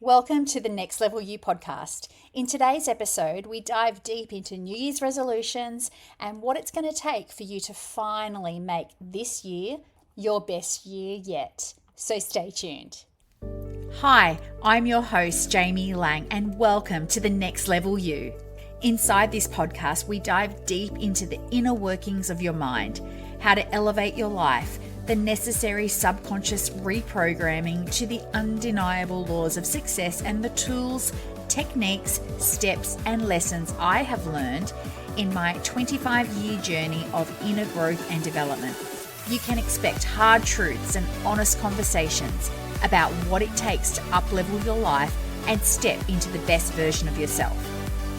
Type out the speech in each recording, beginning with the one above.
Welcome to the Next Level You podcast. In today's episode, we dive deep into New Year's resolutions and what it's going to take for you to finally make this year your best year yet. So stay tuned. Hi, I'm your host, Jamie Lang, and welcome to the Next Level You. Inside this podcast, we dive deep into the inner workings of your mind, how to elevate your life, the necessary subconscious reprogramming to the undeniable laws of success, and the tools, techniques, steps, and lessons I have learned in my 25-year journey of inner growth and development. You can expect hard truths and honest conversations about what it takes to up-level your life and step into the best version of yourself.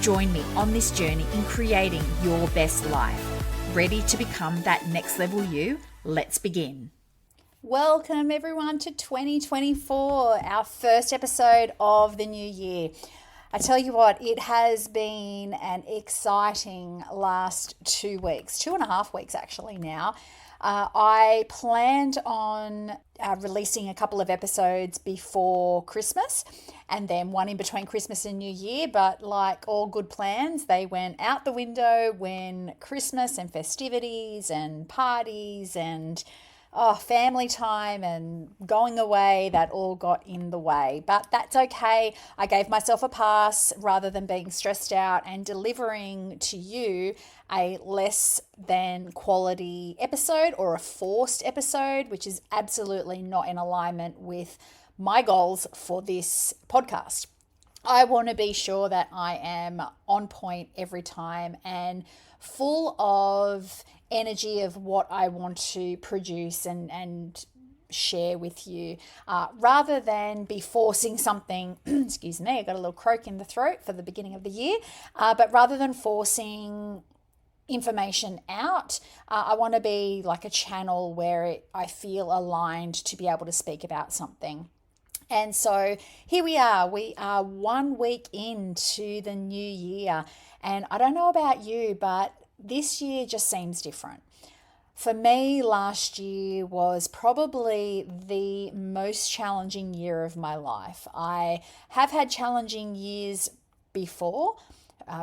Join me on this journey in creating your best life. Ready to become that next level you? Let's begin. Welcome everyone to 2024, our first episode of the new year. I tell you what, it has been an exciting last 2 weeks, 2.5 weeks actually now. I planned on releasing a couple of episodes before Christmas and then one in between Christmas and New Year, but like all good plans, they went out the window when Christmas and festivities and parties and family time and going away, that all got in the way. But that's okay. I gave myself a pass rather than being stressed out and delivering to you a less than quality episode or a forced episode, which is absolutely not in alignment with my goals for this podcast. I want to be sure that I am on point every time and full of energy of what I want to produce and share with you, rather than be forcing something, excuse me, I got a little croak in the throat for the beginning of the year, but rather than forcing information out, I want to be like a channel where I feel aligned to be able to speak about something. And so here we are 1 week into the new year, and I don't know about you, but this year just seems different. For me, last year was probably the most challenging year of my life. I have had challenging years before,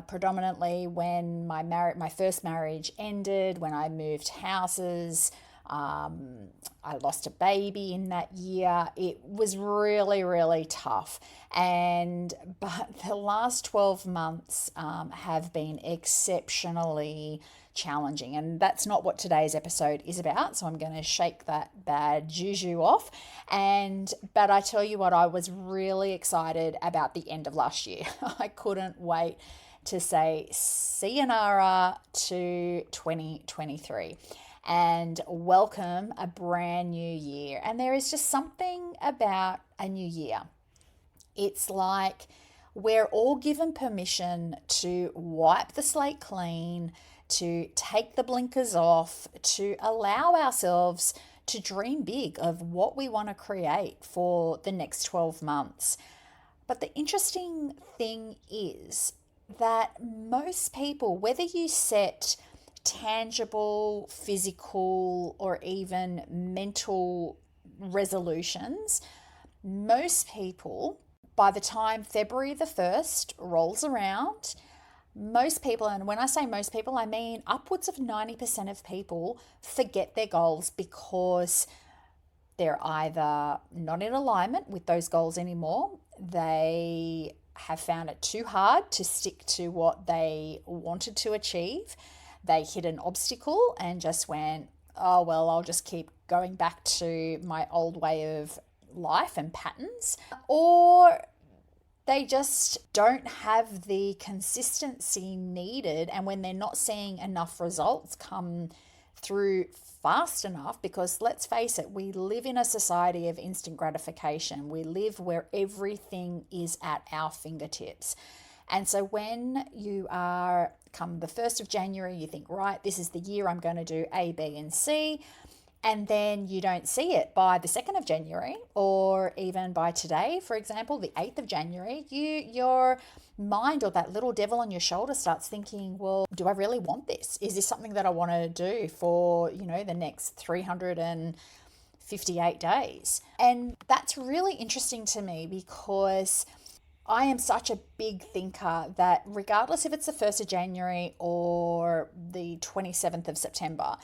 predominantly when my first marriage ended, when I moved houses. I lost a baby in that year. It was really, really tough. But the last 12 months have been exceptionally challenging. And that's not what today's episode is about. So I'm going to shake that bad juju off. But I tell you what, I was really excited about the end of last year. I couldn't wait to say sayonara to 2023. And welcome a brand new year. And there is just something about a new year. It's like we're all given permission to wipe the slate clean, to take the blinkers off, to allow ourselves to dream big of what we want to create for the next 12 months. But the interesting thing is that most people, whether you set tangible, physical, or even mental resolutions, most people, by the time February the 1st rolls around, most people, and when I say most people, I mean upwards of 90% of people forget their goals because they're either not in alignment with those goals anymore, they have found it too hard to stick to what they wanted to achieve, they hit an obstacle and just went, oh, well, I'll just keep going back to my old way of life and patterns. Or they just don't have the consistency needed. And when they're not seeing enough results come through fast enough, because let's face it, we live in a society of instant gratification. We live where everything is at our fingertips. And so when you are come the 1st of January, you think, right, this is the year I'm going to do A, B, and C. And then you don't see it by the 2nd of January or even by today, for example, the 8th of January, your mind or that little devil on your shoulder starts thinking, well, do I really want this? Is this something that I want to do for, the next 300 and 58 days. And that's really interesting to me because I am such a big thinker that regardless if it's the 1st of January or the 27th of September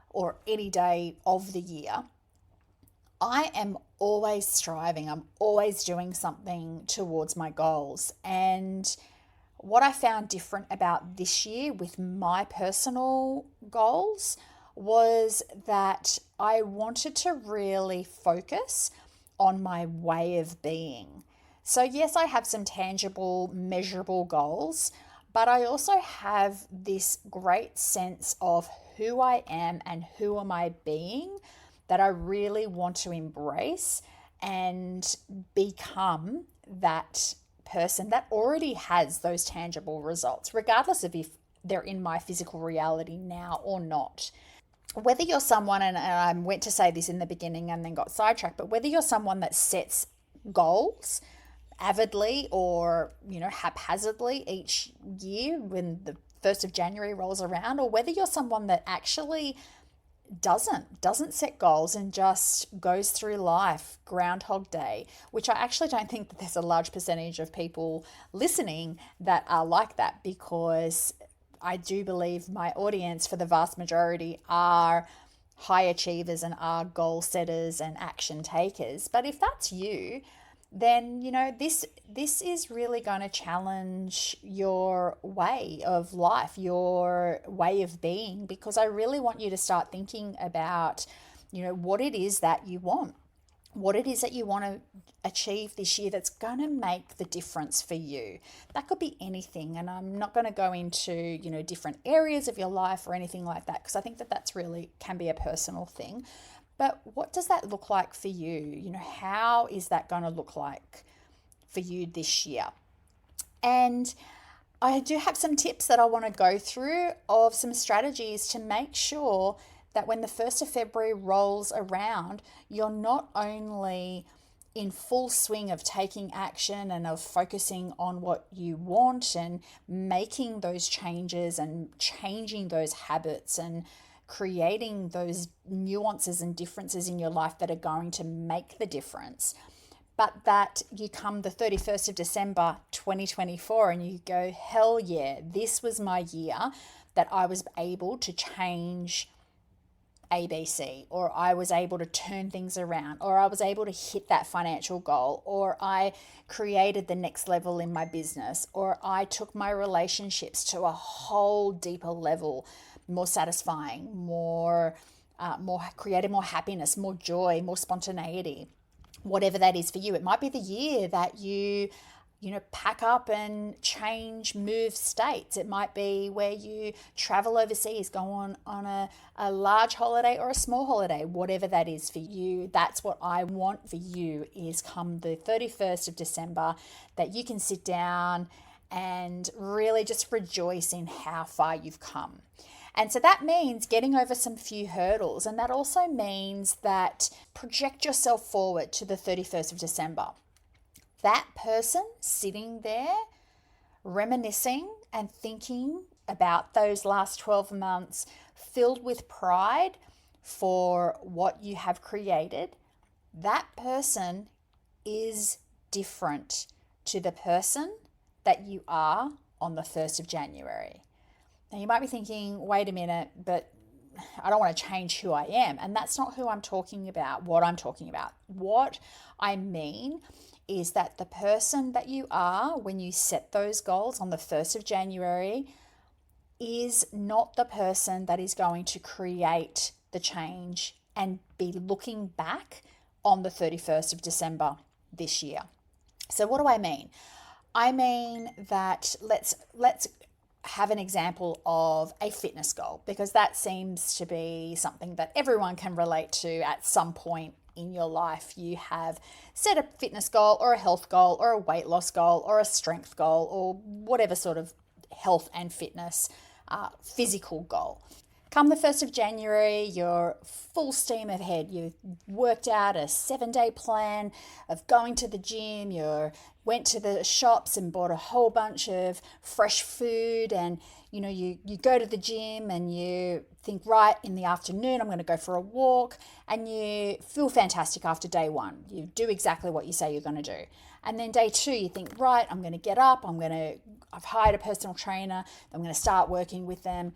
or any day of the year, I am always striving. I'm always doing something towards my goals. And what I found different about this year with my personal goals was that I wanted to really focus on my way of being. So yes, I have some tangible, measurable goals, but I also have this great sense of who I am and who am I being that I really want to embrace and become that person that already has those tangible results, regardless of if they're in my physical reality now or not. Whether you're someone, and I went to say this in the beginning and then got sidetracked, but whether you're someone that sets goals avidly or haphazardly each year when the 1st of January rolls around, or whether you're someone that actually doesn't set goals and just goes through life Groundhog Day, which I actually don't think that there's a large percentage of people listening that are like that, because I do believe my audience for the vast majority are high achievers and are goal setters and action takers. But if that's you, then this is really going to challenge your way of life, your way of being, because I really want you to start thinking about what it is that you want, what it is that you want to achieve this year that's going to make the difference for you. That could be anything, and I'm not going to go into different areas of your life or anything like that, because I think that that's really can be a personal thing. But what does that look like for you? How is that going to look like for you this year? And I do have some tips that I want to go through of some strategies to make sure that when the 1st of February rolls around, you're not only in full swing of taking action and of focusing on what you want and making those changes and changing those habits and creating those nuances and differences in your life that are going to make the difference, but that you come the 31st of December 2024 and you go, hell yeah, this was my year that I was able to change ABC, or I was able to turn things around, or I was able to hit that financial goal, or I created the next level in my business, or I took my relationships to a whole deeper level, more satisfying, more created more happiness, more joy, more spontaneity, whatever that is for you. It might be the year that you pack up and move states. It might be where you travel overseas, go on a large holiday or a small holiday, whatever that is for you. That's what I want for you, is come the 31st of December that you can sit down and really just rejoice in how far you've come. And so that means getting over some few hurdles. And that also means that project yourself forward to the 31st of December. That person sitting there reminiscing and thinking about those last 12 months, filled with pride for what you have created, that person is different to the person that you are on the 1st of January. Now you might be thinking, wait a minute, but I don't want to change who I am. And that's not who I'm talking about, what I'm talking about. What I mean is that the person that you are when you set those goals on the 1st of January is not the person that is going to create the change and be looking back on the 31st of December this year. So what do I mean? I mean that let's have an example of a fitness goal, because that seems to be something that everyone can relate to at some point in your life. You have set a fitness goal or a health goal or a weight loss goal or a strength goal or whatever sort of health and fitness physical goal. Come the 1st of January, you're full steam ahead. You've worked out a 7-day plan of going to the gym. You went to the shops and bought a whole bunch of fresh food. And, you go to the gym and you think, right, in the afternoon, I'm going to go for a walk. And you feel fantastic after day one. You do exactly what you say you're going to do. And then day two, you think, right, I'm going to get up. I've hired a personal trainer. I'm going to start working with them.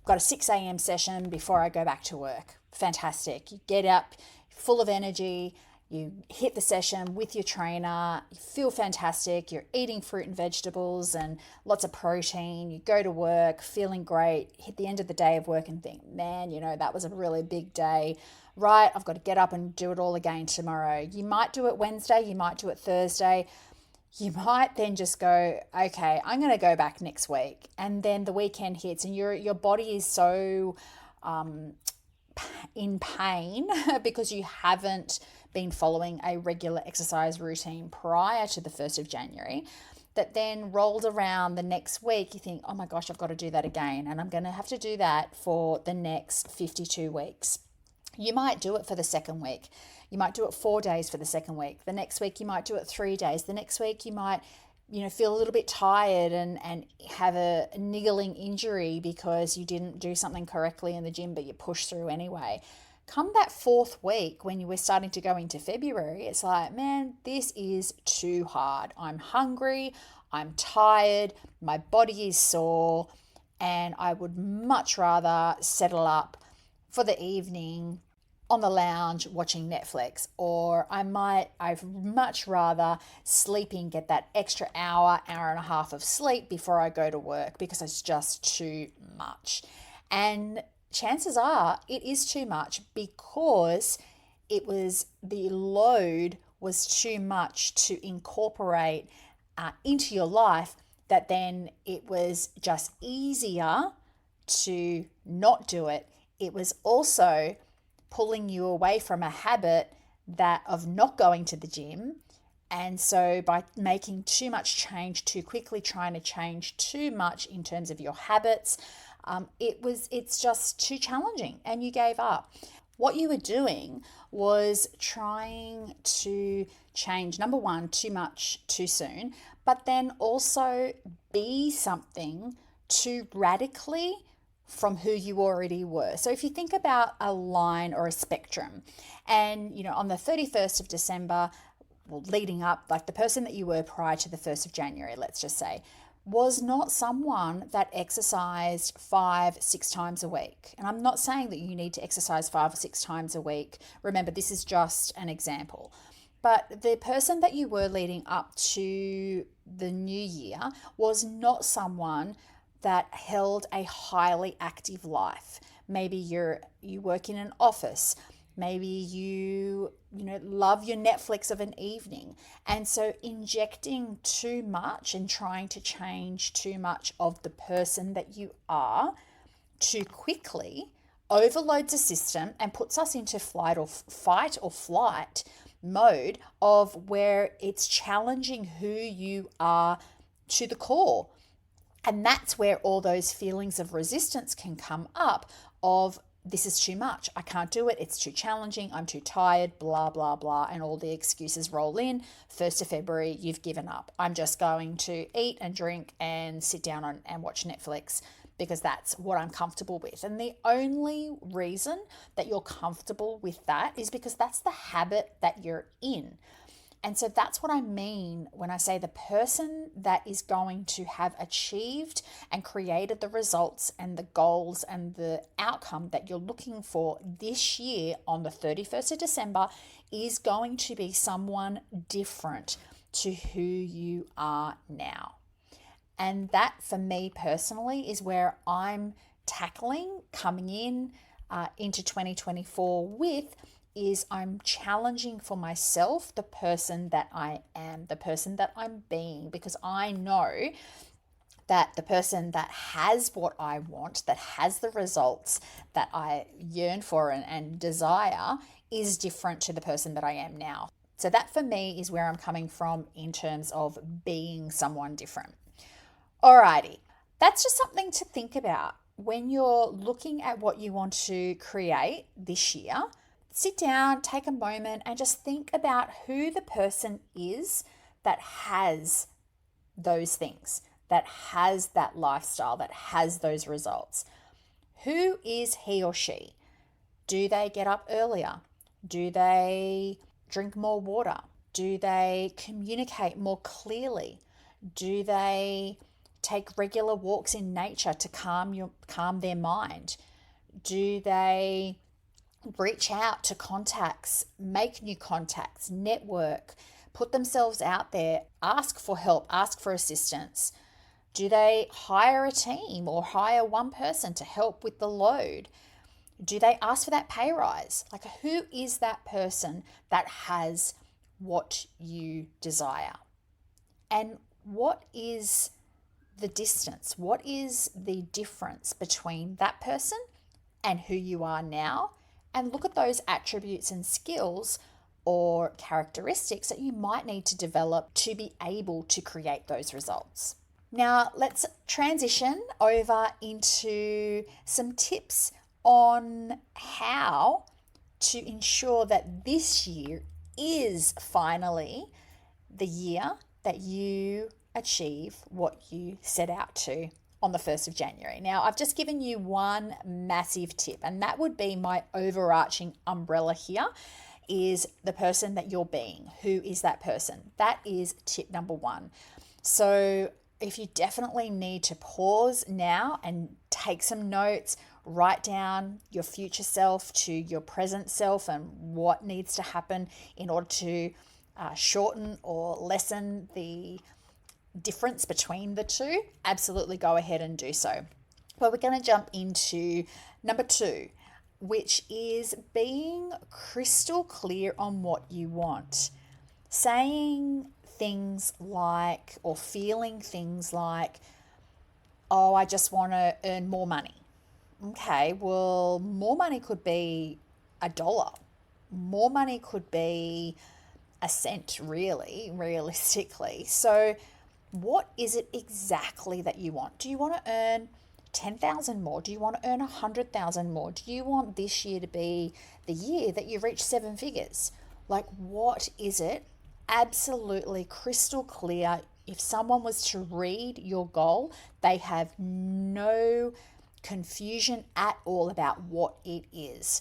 Got a 6 a.m. session before I go back to work. Fantastic. You get up full of energy. You hit the session with your trainer. You feel fantastic. You're eating fruit and vegetables and lots of protein. You go to work feeling great. Hit the end of the day of work and think, man, that was a really big day. Right, I've got to get up and do it all again tomorrow. You might do it Wednesday. You might do it Thursday. You might then just go, okay, I'm going to go back next week. And then the weekend hits and your body is so in pain because you haven't been following a regular exercise routine prior to the 1st of January, that then rolled around the next week, you think, oh my gosh, I've got to do that again. And I'm going to have to do that for the next 52 weeks. You might do it for the second week. You might do it 4 days for the second week. The next week, you might do it 3 days. The next week, you might, feel a little bit tired and have a niggling injury because you didn't do something correctly in the gym, but you push through anyway. Come that 4th week, when you were starting to go into February, it's like, man, this is too hard. I'm hungry. I'm tired. My body is sore. And I would much rather settle up for the evening on the lounge watching Netflix, or I'd much rather sleeping, get that extra hour and a half of sleep before I go to work because it's just too much. And chances are it is too much because the load was too much to incorporate into your life, that then it was just easier to not do it. It was also pulling you away from a habit of not going to the gym. And so by making too much change too quickly, trying to change too much in terms of your habits, it's just too challenging and you gave up. What you were doing was trying to change, number one, too much too soon, but then also be something too radically from who you already were. So if you think about a line or a spectrum, and on the 31st of December, leading up, like the person that you were prior to the 1st of January, let's just say, was not someone that exercised 5-6 times a week. And I'm not saying that you need to exercise 5 or 6 times a week. Remember, this is just an example. But the person that you were leading up to the new year was not someone that held a highly active life. Maybe you work in an office. Maybe you love your Netflix of an evening. And so injecting too much and trying to change too much of the person that you are too quickly overloads a system and puts us into fight or flight mode of where it's challenging who you are to the core. And that's where all those feelings of resistance can come up of, this is too much. I can't do it. It's too challenging. I'm too tired, blah, blah, blah. And all the excuses roll in. 1st of February, you've given up. I'm just going to eat and drink and sit down and watch Netflix because that's what I'm comfortable with. And the only reason that you're comfortable with that is because that's the habit that you're in. And so that's what I mean when I say the person that is going to have achieved and created the results and the goals and the outcome that you're looking for this year on the 31st of December is going to be someone different to who you are now. And that for me personally is where I'm tackling coming into 2024 with, is I'm challenging for myself the person that I am, the person that I'm being, because I know that the person that has what I want, that has the results that I yearn for and desire, is different to the person that I am now. So that for me is where I'm coming from in terms of being someone different. Alrighty, that's just something to think about. when you're looking at what you want to create this year, sit down, take a moment, and just think about who the person is that has those things, that has that lifestyle, that has those results. Who is he or she? Do they get up earlier? Do they drink more water? Do they communicate more clearly? Do they take regular walks in nature to calm their mind? Do they reach out to contacts, make new contacts, network, put themselves out there, ask for help, ask for assistance? Do they hire a team or hire one person to help with the load? Do they ask for that pay rise? Like, who is that person that has what you desire? And what is the distance? What is the difference between that person and who you are now? And look at those attributes and skills or characteristics that you might need to develop to be able to create those results. Now, let's transition over into some tips on how to ensure that this year is finally the year that you achieve what you set out to on the 1st of January. Now, I've just given you one massive tip, and that would be my overarching umbrella here is the person that you're being. Who is that person? That is tip number one. So if you definitely need to pause now and take some notes, write down your future self to your present self and what needs to happen in order to shorten or lessen the difference between the two, absolutely go ahead and do so. But we're going to jump into number 2, which is being crystal clear on what you want. Saying things like, or feeling things like, oh, I just want to earn more money. Okay, well, more money could be $1. More money could be a cent, really, realistically. So what is it exactly that you want? Do you want to earn 10,000 more? Do you want to earn 100,000 more? Do you want this year to be the year that you reach 7 figures? Like, what is it? Absolutely crystal clear. If someone was to read your goal, they have no confusion at all about what it is.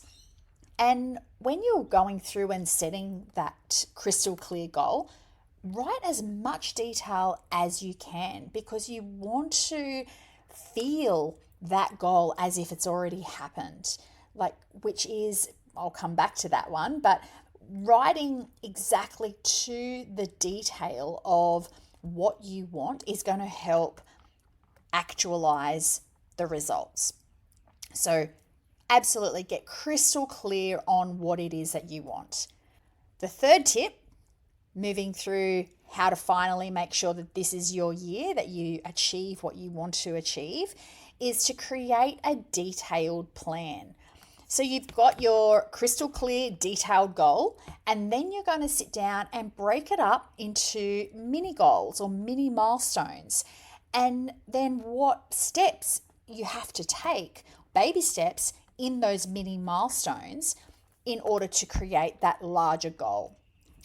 And when you're going through and setting that crystal clear goal, write as much detail as you can, because you want to feel that goal as if it's already happened. Like, which is, I'll come back to that one, but writing exactly to the detail of what you want is going to help actualize the results. So absolutely get crystal clear on what it is that you want. The third tip, moving through how to finally make sure that this is your year, that you achieve what you want to achieve, is to create a detailed plan. So you've got your crystal clear detailed goal, and then you're going to sit down and break it up into mini goals or mini milestones. And then what steps you have to take, baby steps in those mini milestones in order to create that larger goal.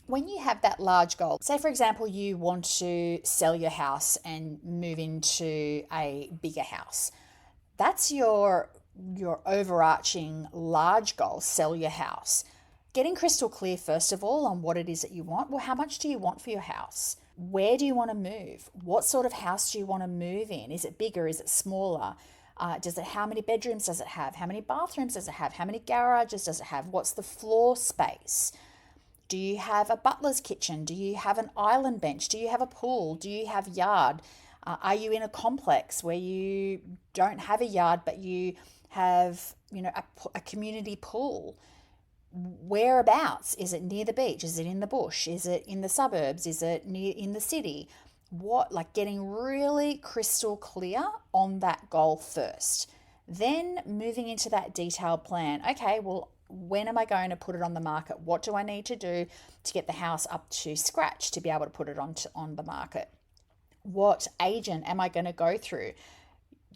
When you have that large goal, say for example, you want to sell your house and move into a bigger house. That's your overarching large goal, sell your house. Getting crystal clear, first of all, on what it is that you want. Well, how much do you want for your house? Where do you want to move? What sort of house do you want to move in? Is it bigger? Is it smaller? How many bedrooms does it have? How many bathrooms does it have? How many garages does it have? What's the floor space? Do you have a butler's kitchen? Do you have an island bench? Do you have a pool? Do you have yard? Are you in a complex where you don't have a yard but you have, a community pool? Whereabouts? Is it near the beach? Is it in the bush? Is it in the suburbs? Is it in the city? Getting really crystal clear on that goal first. Then moving into that detailed plan. Okay, well, when am I going to put it on the market? What do I need to do to get the house up to scratch to be able to put it on the market? What agent am I going to go through?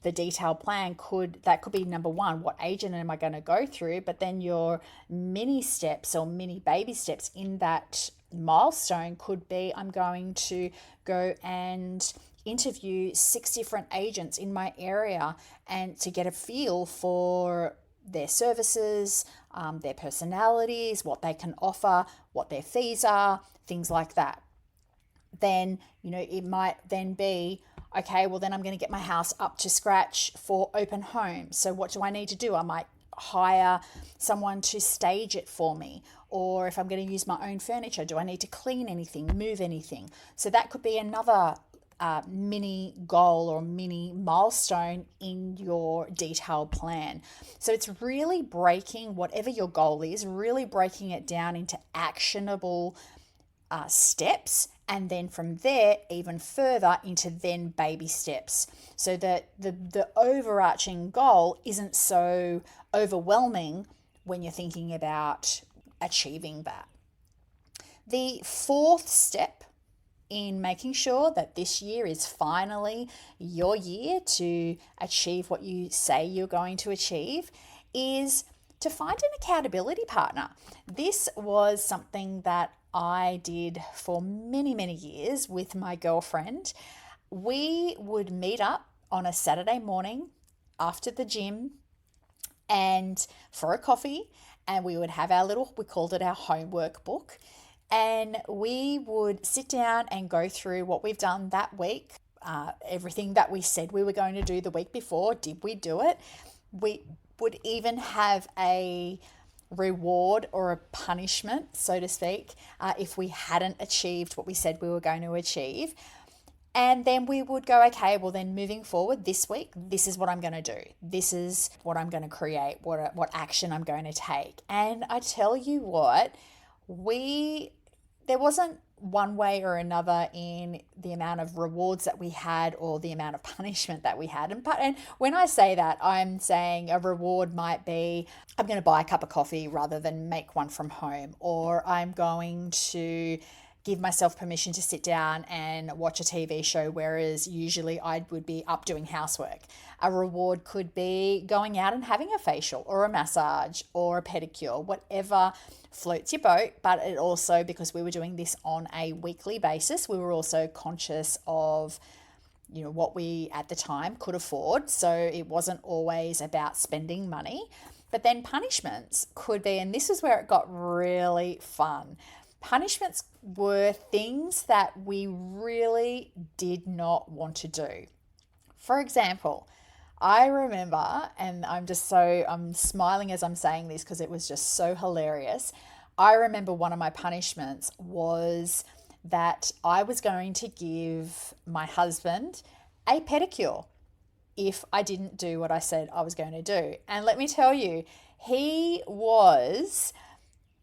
the detailed plan could be number one, what agent am I going to go through? But then your mini steps or mini baby steps in that milestone could be, I'm going to go and interview 6 different agents in my area and to get a feel for their services, their personalities, what they can offer, what their fees are, things like that. Then, it might then be, okay, well, then I'm going to get my house up to scratch for open home. So what do I need to do? I might hire someone to stage it for me. Or if I'm going to use my own furniture, do I need to clean anything, move anything? So that could be another mini goal or mini milestone in your detailed plan. So it's really breaking whatever your goal is, really breaking it down into actionable steps, and then from there even further into then baby steps, so that the overarching goal isn't so overwhelming when you're thinking about achieving that. The fourth step in making sure that this year is finally your year to achieve what you say you're going to achieve is to find an accountability partner. This was something that I did for many, many years with my girlfriend. We would meet up on a Saturday morning after the gym and for a coffee, and we would have we called it our homework book, and we would sit down and go through what we've done that week, everything that we said we were going to do the week before. Did we do it? We would even have a reward or a punishment, so to speak, if we hadn't achieved what we said we were going to achieve. And then we would go, okay, well then moving forward this week, this is what I'm going to do. This is what I'm going to create, what action I'm going to take. And I tell you what, there wasn't one way or another in the amount of rewards that we had or the amount of punishment that we had. And when I say that, I'm saying a reward might be, I'm going to buy a cup of coffee rather than make one from home, or I'm going to give myself permission to sit down and watch a TV show, whereas usually I would be up doing housework. A reward could be going out and having a facial or a massage or a pedicure, whatever floats your boat. But it also, because we were doing this on a weekly basis, we were also conscious of what we at the time could afford. So it wasn't always about spending money. But then punishments could be, and this is where it got really fun. Punishments were things that we really did not want to do. For example, I remember, and I'm smiling as I'm saying this because it was just so hilarious. I remember one of my punishments was that I was going to give my husband a pedicure if I didn't do what I said I was going to do. And let me tell you, he was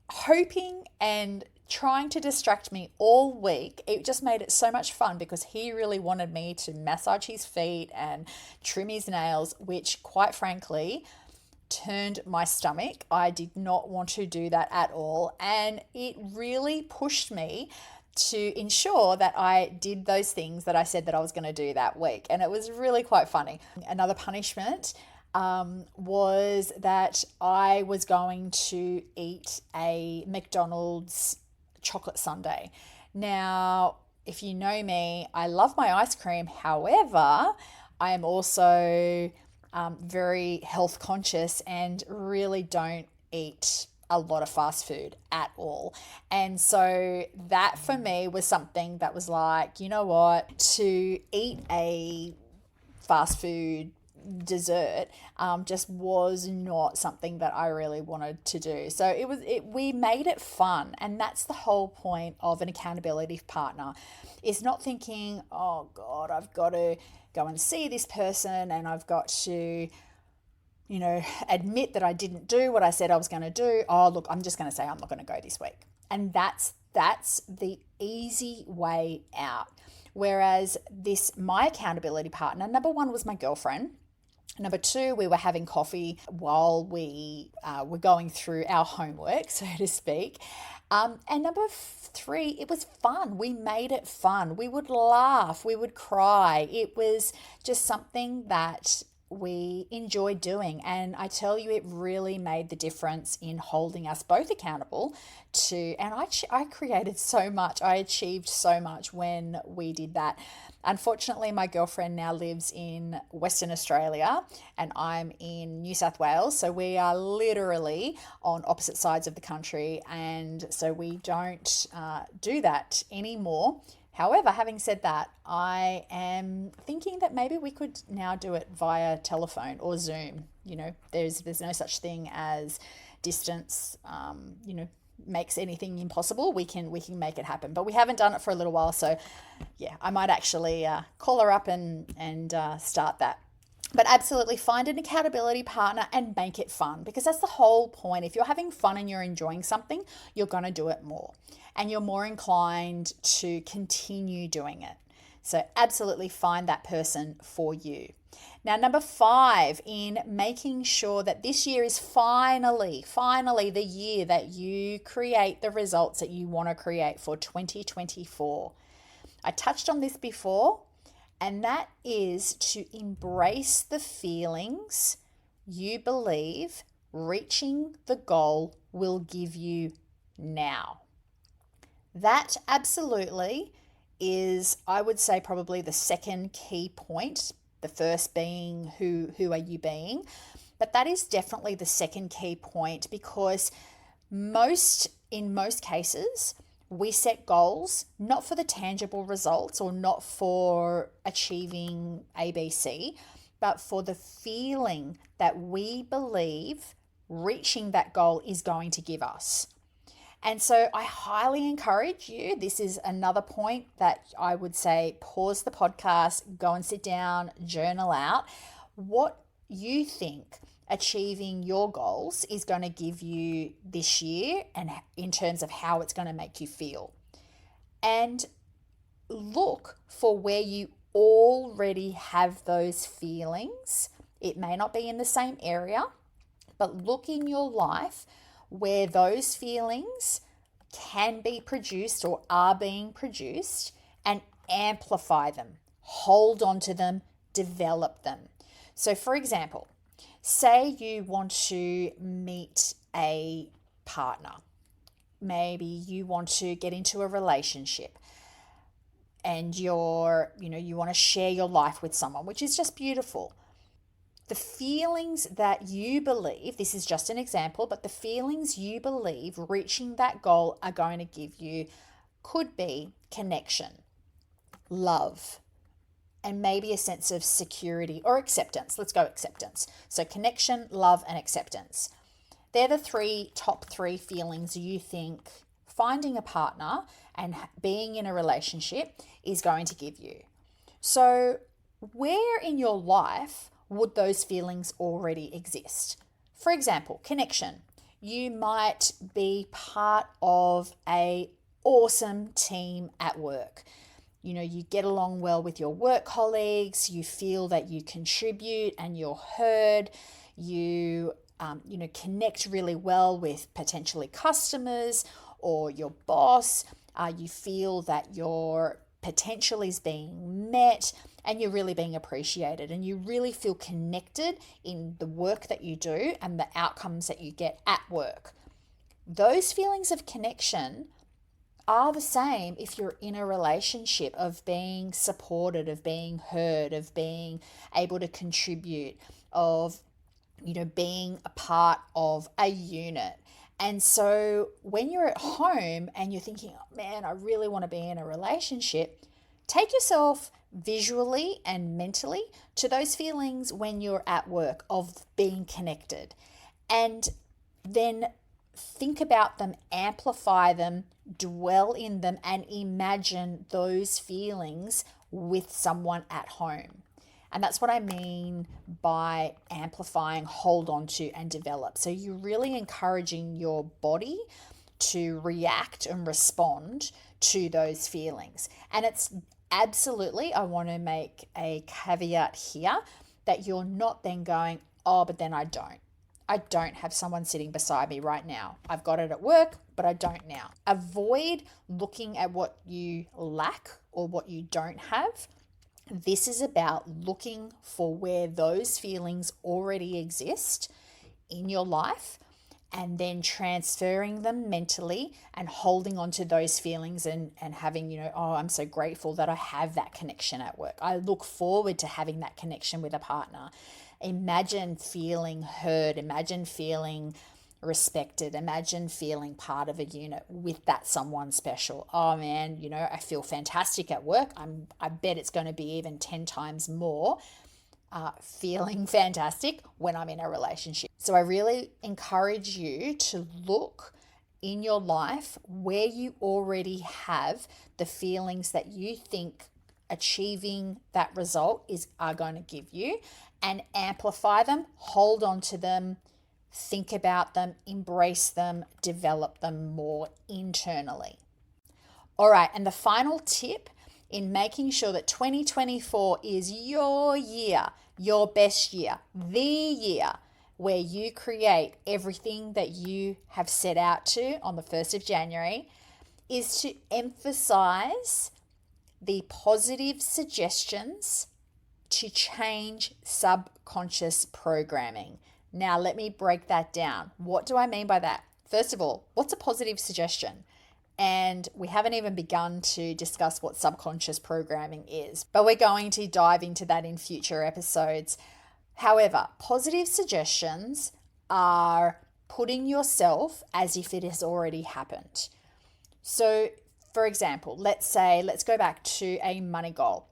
hoping and trying to distract me all week. It just made it so much fun because he really wanted me to massage his feet and trim his nails, which quite frankly turned my stomach. I did not want to do that at all. And it really pushed me to ensure that I did those things that I said that I was going to do that week. And it was really quite funny. Another punishment was that I was going to eat a McDonald's chocolate sundae. Now, if you know me, I love my ice cream. However, I am also very health conscious and really don't eat a lot of fast food at all. And so that for me was something that was like, you know what, to eat a fast food dessert just was not something that I really wanted to do. So we made it fun, and that's the whole point of an accountability partner, is not thinking, oh God, I've got to go and see this person and I've got to admit that I didn't do what I said I was going to do. Oh, look, I'm just going to say I'm not going to go this week. And that's the easy way out. Whereas my accountability partner, number one was my girlfriend. Number two, we were having coffee while we were going through our homework, so to speak. And number three, it was fun. We made it fun. We would laugh. We would cry. It was just something that we enjoy doing. And I tell you, it really made the difference in holding us both accountable to, and I created so much, I achieved so much when we did that. Unfortunately, my girlfriend now lives in Western Australia and I'm in New South Wales. So we are literally on opposite sides of the country. And so we don't do that anymore. However, having said that, I am thinking that maybe we could now do it via telephone or Zoom. There's no such thing as distance, makes anything impossible. We can make it happen, but we haven't done it for a little while. So yeah, I might actually call her up and start that. But absolutely find an accountability partner and make it fun, because that's the whole point. If you're having fun and you're enjoying something, you're going to do it more and you're more inclined to continue doing it. So absolutely find that person for you. Now, number 5, in making sure that this year is finally the year that you create the results that you want to create for 2024. I touched on this before, and that is to embrace the feelings you believe reaching the goal will give you now. That absolutely is, I would say, probably the second key point. The first being who are you being? But that is definitely the second key point, because in most cases, we set goals not for the tangible results or not for achieving ABC, but for the feeling that we believe reaching that goal is going to give us. And so I highly encourage you, this is another point that I would say, pause the podcast, go and sit down, journal out what you think achieving your goals is going to give you this year, and in terms of how it's going to make you feel. And look for where you already have those feelings. It may not be in the same area, but look in your life where those feelings can be produced or are being produced, and amplify them, hold on to them, develop them. So for example, say you want to meet a partner. Maybe you want to get into a relationship and you want to share your life with someone, which is just beautiful. The feelings that you believe, this is just an example, but the feelings you believe reaching that goal are going to give you could be connection, love, and maybe a sense of security or acceptance. Let's go acceptance. So connection, love, and acceptance. They're the top three feelings you think finding a partner and being in a relationship is going to give you. So where in your life would those feelings already exist? For example, connection. You might be part of an awesome team at work. You get along well with your work colleagues, you feel that you contribute and you're heard, you connect really well with potentially customers or your boss, you feel that your potential is being met and you're really being appreciated, and you really feel connected in the work that you do and the outcomes that you get at work. Those feelings of connection are the same if you're in a relationship, of being supported, of being heard, of being able to contribute, of being a part of a unit. And so when you're at home and you're thinking, oh man, I really want to be in a relationship, take yourself visually and mentally to those feelings when you're at work of being connected, and then think about them, amplify them, dwell in them, and imagine those feelings with someone at home. And that's what I mean by amplifying, hold on to, and develop. So you're really encouraging your body to react and respond to those feelings. And it's absolutely, I want to make a caveat here, that you're not then going, oh, but then I don't have someone sitting beside me right now. I've got it at work, but I don't now. Avoid looking at what you lack or what you don't have, This is about looking for where those feelings already exist in your life and then transferring them mentally and holding on to those feelings and having, oh, I'm so grateful that I have that connection at work. I look forward to having that connection with a partner. Imagine feeling heard. Imagine feeling respected. Imagine feeling part of a unit with that someone special. Oh man, I feel fantastic at work. I bet it's going to be even 10 times more feeling fantastic when I'm in a relationship. So I really encourage you to look in your life where you already have the feelings that you think achieving that result are going to give you, and amplify them, hold on to them, think about them, embrace them, develop them more internally. All right, and the final tip in making sure that 2024 is your year, your best year, the year where you create everything that you have set out to on the 1st of January, is to emphasize the positive suggestions to change subconscious programming. Now, let me break that down. What do I mean by that? First of all, what's a positive suggestion? And we haven't even begun to discuss what subconscious programming is, but we're going to dive into that in future episodes. However, positive suggestions are putting yourself as if it has already happened. So, for example, let's go back to a money goal.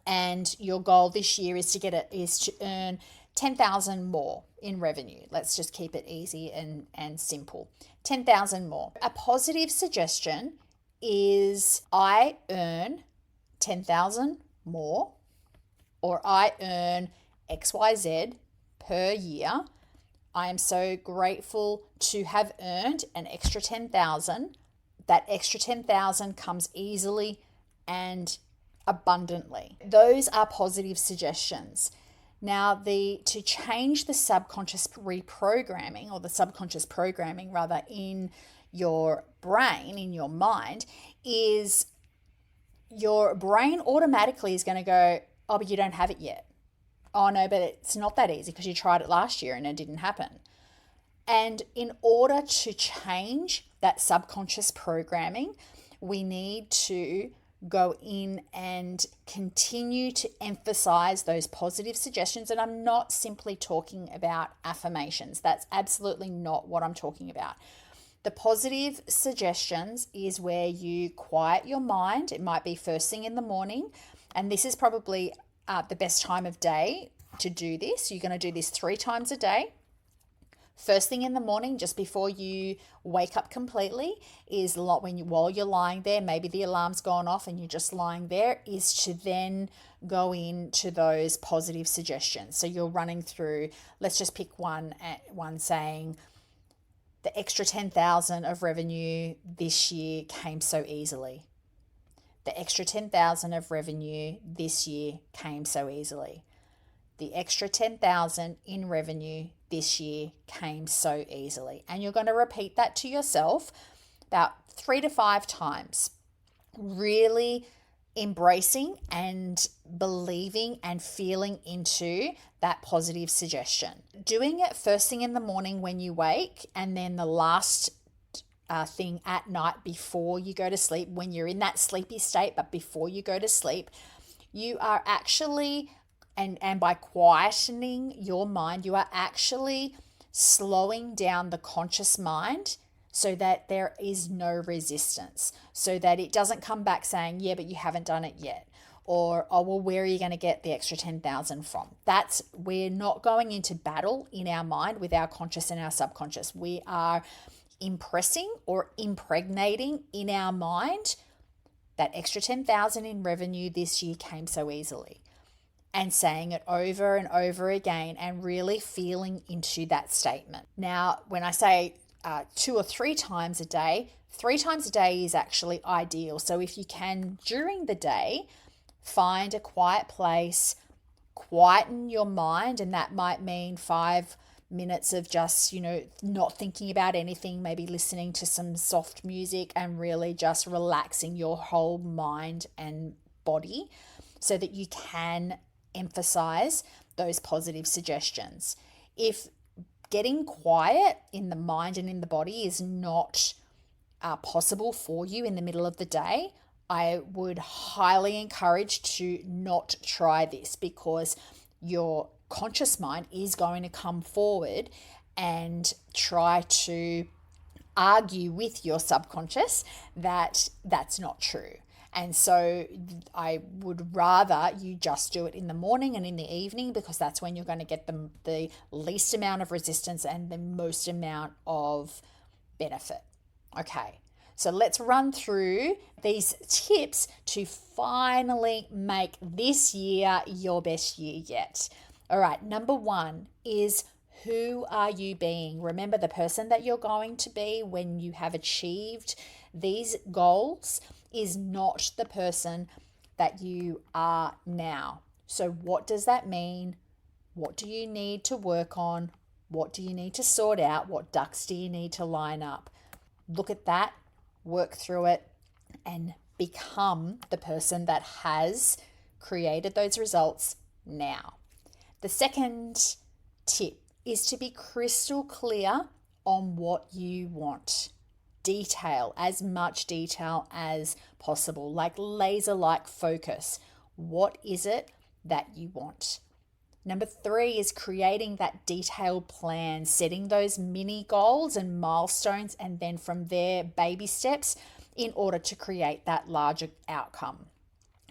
And your goal this year is to earn 10,000 more in revenue. Let's just keep it easy and simple. 10,000 more. A positive suggestion is I earn 10,000 more, or I earn XYZ per year. I am so grateful to have earned an extra 10,000. That extra 10,000 comes easily and abundantly. Those are positive suggestions. Now, to change the subconscious reprogramming, or the subconscious programming rather, in your brain, in your mind, is your brain automatically is going to go, oh, but you don't have it yet. Oh no, but it's not that easy because you tried it last year and it didn't happen. And in order to change that subconscious programming, we need to go in and continue to emphasize those positive suggestions. And I'm not simply talking about affirmations. That's absolutely not what I'm talking about. The positive suggestions is where you quiet your mind. It might be first thing in the morning. And this is probably the best time of day to do this. You're going to do this 3 times a day. First thing in the morning, just before you wake up completely, is a lot while you're lying there, maybe the alarm's gone off and you're just lying there, is to then go into those positive suggestions. So you're running through, let's just pick one saying, the extra 10,000 of revenue this year came so easily. The extra 10,000 of revenue this year came so easily. The extra 10,000 in revenue this year came so easily. And you're going to repeat that to yourself about 3 to 5 times, really embracing and believing and feeling into that positive suggestion. Doing it first thing in the morning when you wake, and then the last thing at night before you go to sleep, when you're in that sleepy state, but before you go to sleep, you are actually, and by quietening your mind, you are actually slowing down the conscious mind so that there is no resistance, so that it doesn't come back saying, yeah, but you haven't done it yet. Or, oh, well, where are you going to get the extra 10,000 from? We're not going into battle in our mind with our conscious and our subconscious. We are impressing or impregnating in our mind that extra 10,000 in revenue this year came so easily, and saying it over and over again and really feeling into that statement. Now, when I say 2 or 3 times a day, 3 times a day is actually ideal. So if you can, during the day, find a quiet place, quieten your mind, and that might mean 5 minutes of just, not thinking about anything, maybe listening to some soft music and really just relaxing your whole mind and body. so that you can emphasize those positive suggestions. If getting quiet in the mind and in the body is not possible for you in the middle of the day, I would highly encourage to not try this, because your conscious mind is going to come forward and try to argue with your subconscious that that's not true. And so I would rather you just do it in the morning and in the evening, because that's when you're going to get the least amount of resistance and the most amount of benefit. Okay, so let's run through these tips to finally make this year your best year yet. All right, number 1 is, who are you being? Remember, the person that you're going to be when you have achieved these goals is not the person that you are now. So what does that mean? What do you need to work on? What do you need to sort out? What ducks do you need to line up? Look at that, work through it, and become the person that has created those results now. The second tip is to be crystal clear on what you want. Detail, as much detail as possible, like laser-like focus. What is it that you want? Number 3 is creating that detailed plan, setting those mini goals and milestones, and then from there, baby steps in order to create that larger outcome.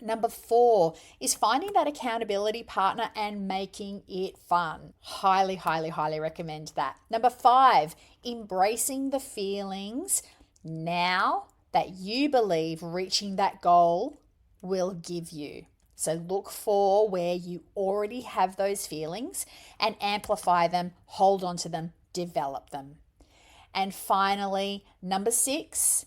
Number 4 is finding that accountability partner and making it fun. Highly, highly, highly recommend that. Number 5, embracing the feelings now that you believe reaching that goal will give you. So look for where you already have those feelings and amplify them, hold on to them, develop them. And finally, number 6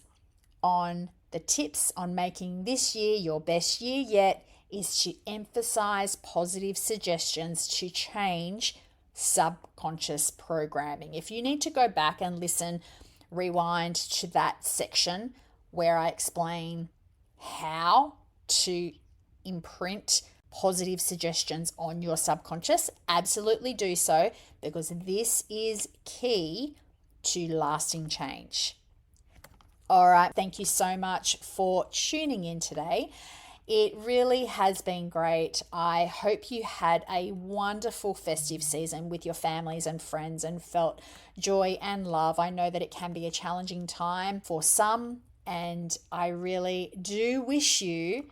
on the tips on making this year your best year yet is to emphasize positive suggestions to change subconscious programming. If you need to go back and listen, rewind to that section where I explain how to imprint positive suggestions on your subconscious, absolutely do so, because this is key to lasting change. All right, thank you so much for tuning in today. It really has been great. I hope you had a wonderful festive season with your families and friends and felt joy and love. I know that it can be a challenging time for some, and I really do wish you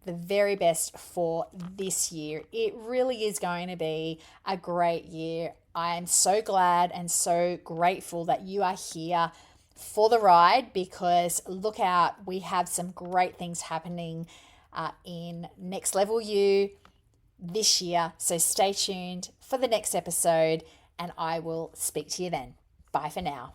the very best for this year. It really is going to be a great year. I am so glad and so grateful that you are here for the ride, because look out, we have some great things happening in Next Level You this year. So stay tuned for the next episode, and I will speak to you then. Bye for now.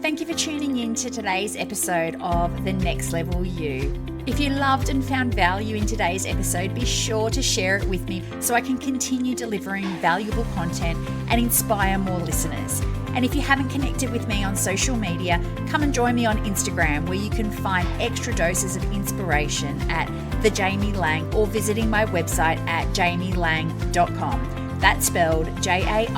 Thank you for tuning in to today's episode of The Next Level You. If you loved and found value in today's episode, be sure to share it with me so I can continue delivering valuable content and inspire more listeners. And if you haven't connected with me on social media, come and join me on Instagram, where you can find extra doses of inspiration at The Jamie Lang, or visiting my website at jamielang.com. That's spelled JAIMELAING.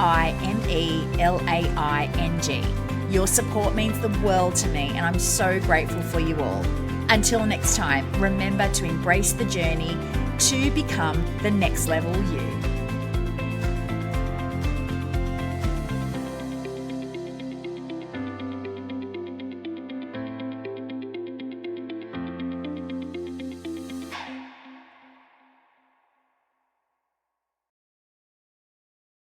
Your support means the world to me, and I'm so grateful for you all. Until next time, remember to embrace the journey to become the next level you.